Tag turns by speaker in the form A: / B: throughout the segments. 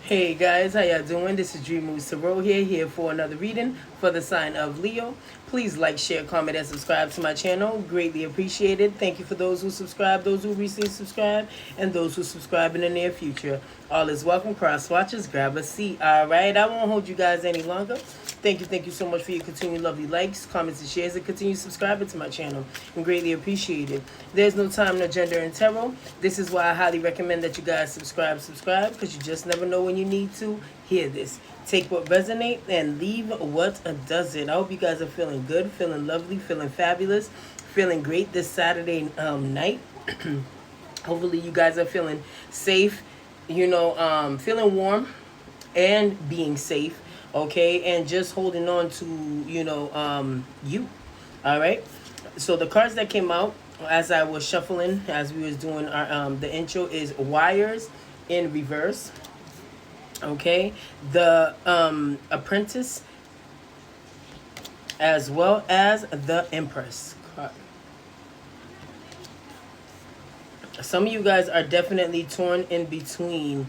A: Hey guys, how y'all doing? This is Dreammoods Tribe77 here for another reading for the sign of Leo. Please like, share, comment, and subscribe to my channel. Greatly appreciated. Thank you for those who subscribe, those who recently subscribed, and those who subscribe in the near future. All is welcome. Cross watchers, grab a seat. Alright, I won't hold you guys any longer. Thank you so much for your continued lovely likes, comments, and shares, and continue subscribing to my channel. And greatly appreciated. There's no time, no gender in tarot. This is why I highly recommend that you guys subscribe, because you just never know when you need to hear this. Take what resonates and leave what doesn't. I hope you guys are feeling good, feeling lovely, feeling fabulous, feeling great this Saturday night. Hopefully you guys are feeling safe, feeling warm and being safe, okay, and just holding on to you. All right, so the cards that came out as I was shuffling, as we was doing our the intro, is Wires in reverse, okay, the Apprentice, as well as the Empress card. Some of you guys are definitely torn in between,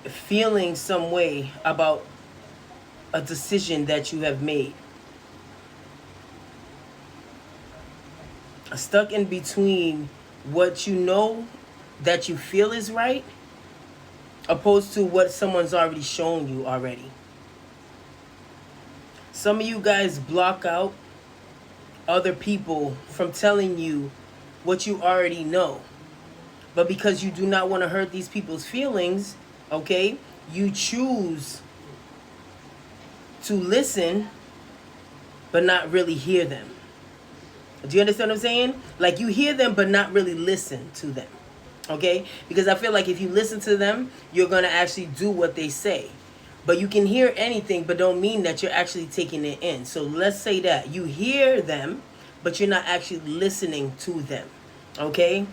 A: feeling some way about a decision that you have made. Stuck in between what you know that you feel is right, opposed to what someone's already shown you already. Some of you guys block out other people from telling you what you already know. But because you do not want to hurt these people's feelings, okay, you choose to listen but not really hear them. Do you understand what I'm saying? Like, you hear them but not really listen to them. Okay? Because I feel like if you listen to them, you're going to actually do what they say. But you can hear anything but don't mean that you're actually taking it in. So let's say that you hear them but you're not actually listening to them. Okay?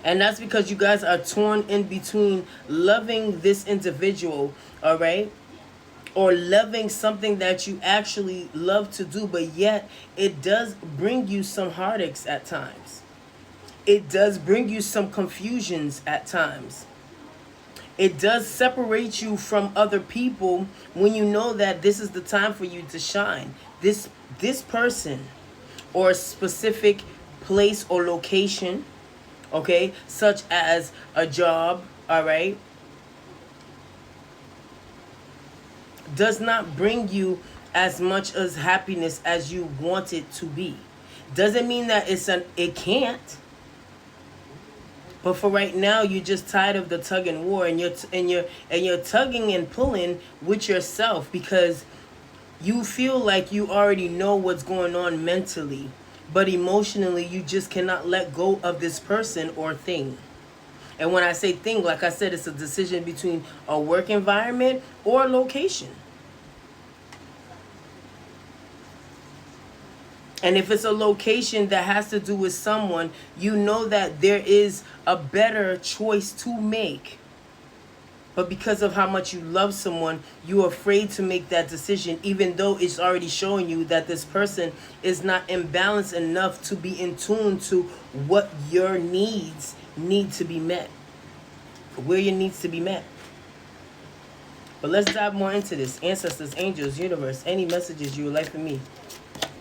A: And that's because you guys are torn in between loving this individual, all right, or loving something that you actually love to do, but yet it does bring you some heartaches at times. It does bring you some confusions at times. It does separate you from other people when you know that this is the time for you to shine. This person or a specific place or location, okay, such as a job, all right, does not bring you as much as happiness as you want it to be. Doesn't mean that it can't. But for right now, you're just tired of the tug and war, and you're tugging and pulling with yourself because you feel like you already know what's going on mentally, but emotionally you just cannot let go of this person or thing. And when I say thing, like I said, it's a decision between a work environment or a location. And if it's a location that has to do with someone, you know that there is a better choice to make. But because of how much you love someone, you're afraid to make that decision, even though it's already showing you that this person is not imbalanced enough to be in tune to what your needs need to be met, where your needs to be met. But let's dive more into this. Ancestors, angels, universe, any messages you would like for me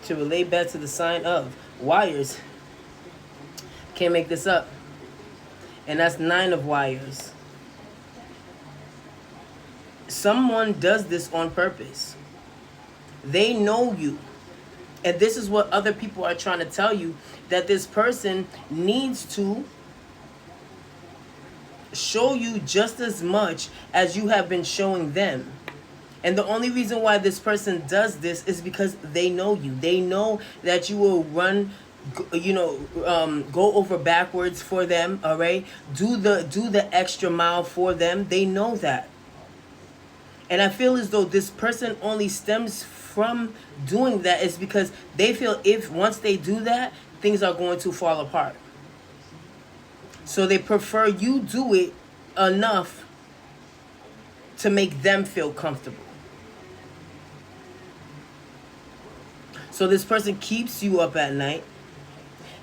A: to relay back to the sign of Wires. Can't make this up. And that's 9 of Wires. Someone does this on purpose. They know you. And this is what other people are trying to tell you, that this person needs to show you just as much as you have been showing them. And the only reason why this person does this is because they know you. They know that you will run, go over backwards for them, all right? Do the extra mile for them. They know that. And I feel as though this person only stems from doing that is because they feel if once they do that, things are going to fall apart. So they prefer you do it enough to make them feel comfortable. So this person keeps you up at night.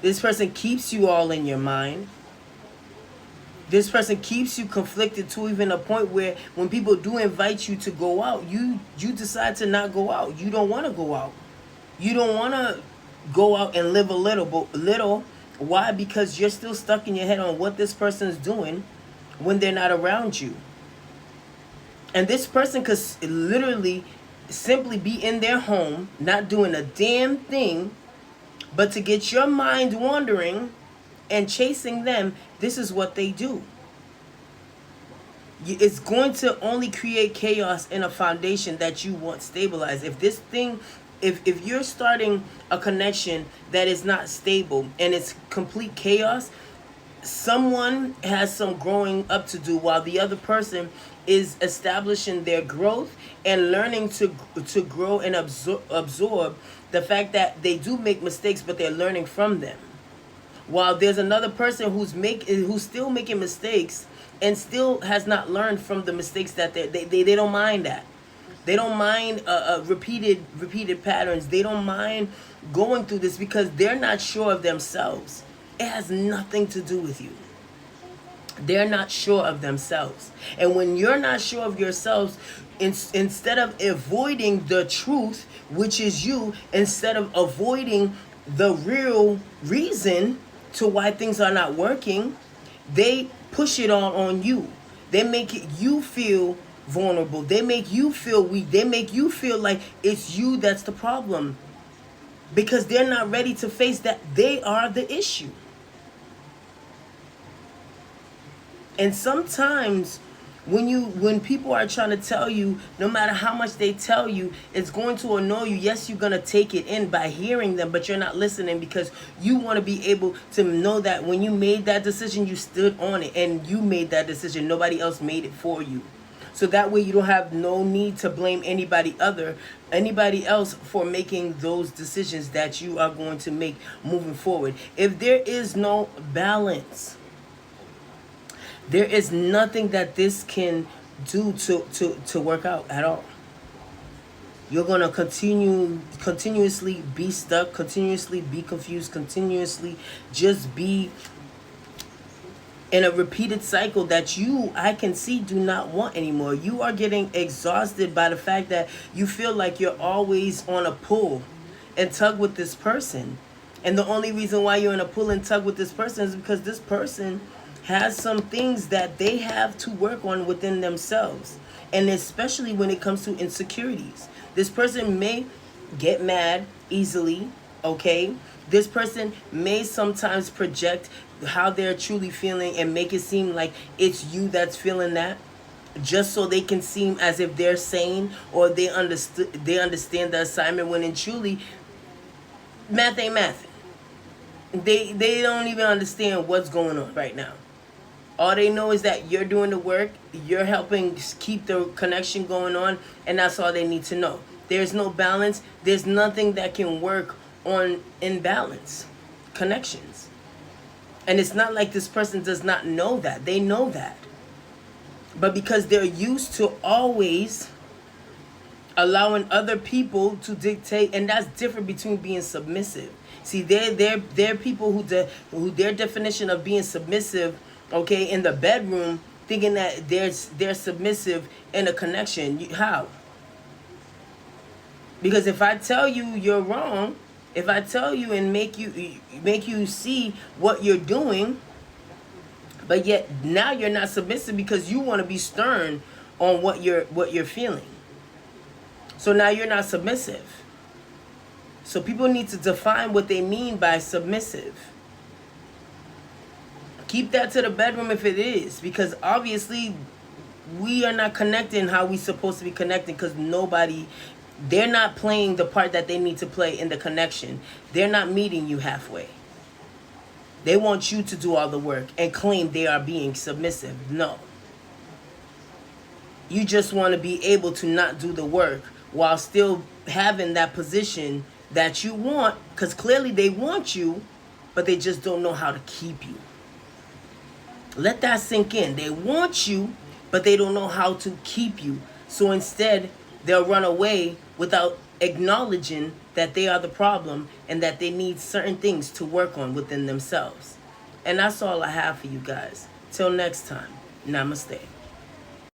A: This person keeps you all in your mind. This person keeps you conflicted to even a point where when people do invite you to go out, you decide to not go out. You don't want to go out. You don't want to go out and live a little. Why? Because you're still stuck in your head on what this person's doing when they're not around you. And this person could literally simply be in their home, not doing a damn thing, but to get your mind wandering and chasing them. This is what they do. It's going to only create chaos in a foundation that you want stabilized. If this thing, if you're starting a connection that is not stable and it's complete chaos, someone has some growing up to do while the other person is establishing their growth and learning to grow and absorb the fact that they do make mistakes, but they're learning from them. While there's another person who's still making mistakes and still has not learned from the mistakes that they don't mind that. They don't mind repeated patterns. They don't mind going through this because they're not sure of themselves. It has nothing to do with you. They're not sure of themselves. And when you're not sure of yourselves, instead of avoiding the truth, which is you, instead of avoiding the real reason to why things are not working, they push it all on you. They make you feel vulnerable. They make you feel weak. They make you feel like it's you that's the problem, because they're not ready to face that they are the issue. And sometimes when people are trying to tell you, no matter how much they tell you, it's going to annoy you. Yes, you're going to take it in by hearing them, but you're not listening because you want to be able to know that when you made that decision, you stood on it and you made that decision. Nobody else made it for you. So that way you don't have no need to blame anybody else for making those decisions that you are going to make moving forward. If there is no balance, there is nothing that this can do to work out at all. You're going to continuously be stuck, continuously be confused, continuously just be in a repeated cycle that I can see, do not want anymore. You are getting exhausted by the fact that you feel like you're always on a pull and tug with this person. And the only reason why you're in a pull and tug with this person is because this person has some things that they have to work on within themselves. And especially when it comes to insecurities. This person may get mad easily, okay? This person may sometimes project how they're truly feeling and make it seem like it's you that's feeling that, just so they can seem as if they're sane or they understand the assignment, when in truly, math ain't math. They don't even understand what's going on right now. All they know is that you're doing the work, you're helping keep the connection going on, and that's all they need to know. There's no balance. There's nothing that can work on imbalance connections. And it's not like this person does not know that. They know that. But because they're used to always allowing other people to dictate, and that's different between being submissive. See, they're people who their definition of being submissive, okay, in the bedroom, thinking that they're submissive in a connection. How? Because if I tell you you're wrong, if I tell you and make you see what you're doing, but yet now you're not submissive because you want to be stern on what you're feeling. So now you're not submissive. So people need to define what they mean by submissive. Keep that to the bedroom if it is, because obviously we are not connecting how we're supposed to be connecting, because they're not playing the part that they need to play in the connection. They're not meeting you halfway. They want you to do all the work and claim they are being submissive. No. You just want to be able to not do the work while still having that position that you want, because clearly they want you, but they just don't know how to keep you. Let that sink in. They want you, but they don't know how to keep you. So instead, they'll run away without acknowledging that they are the problem and that they need certain things to work on within themselves. And that's all I have for you guys. Till next time, namaste.